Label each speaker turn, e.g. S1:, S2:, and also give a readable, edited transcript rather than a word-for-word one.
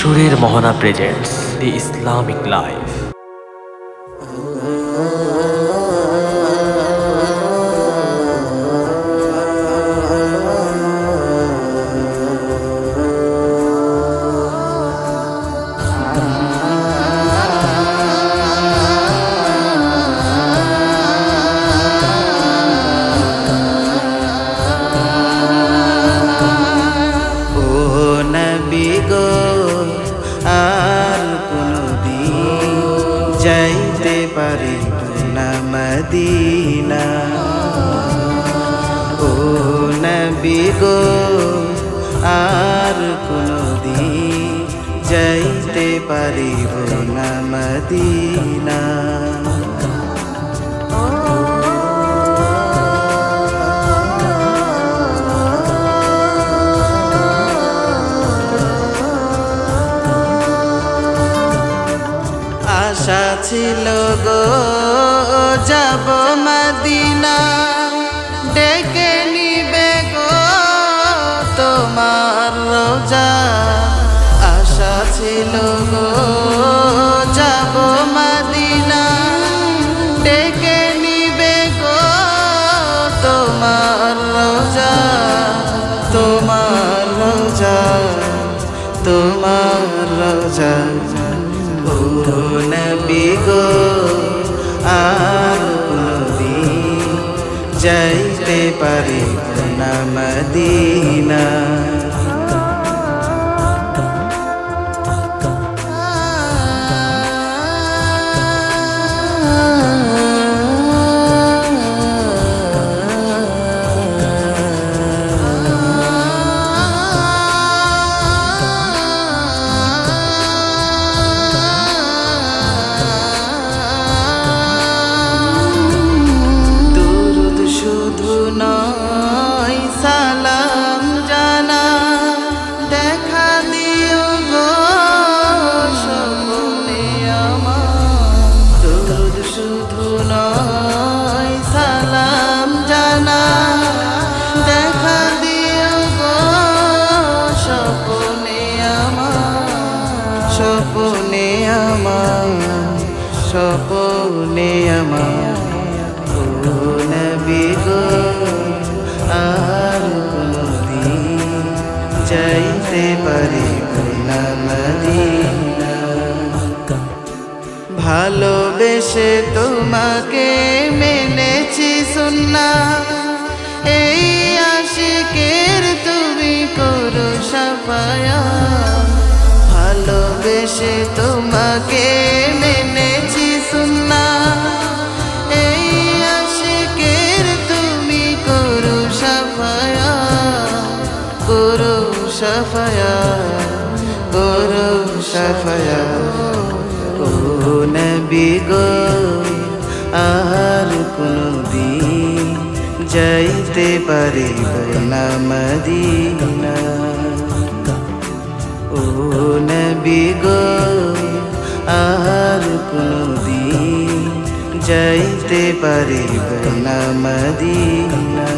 S1: সুরের মোহনা প্রেজেন্টস দি Islamic life.
S2: যাইতে পারিব না মদিনা, ও নবী গো আর কোনদিন যাইতে পারিব না মদিনা। আশা ছিল গো যাব মদিনা, ডেকে নিবে গো তোমার রোজা। আশা ছিল গো যাব মদিনা, ডেকে নিবে গো তোমার রোজা, তোমার রোজা, তোমার রোজা। ও নবী গো আর কোনদিন যাইতে পারিব না মদিনা। স্বপ্নে আমার, স্বপ্নে আমার, ও নবী গো আর কোনদিন যাইতে পারিব না মদিনা। ভালোবেসে তোমাকে মেনেছি সুন্নাহ, এই আশিকের তুমি করো সাফায়াত। ভালোবেসে তোমাকে মেনেছি সুন্নাহ, এই আশিকের তুমি করো সাফায়াত, করো সাফায়াত, করো সাফায়াত। ও নবী গো আর কোনদিন যাইতে পারিব না মদিনা, ও নবী গো আর কোনদিন যাইতে পারিব না মদিনা।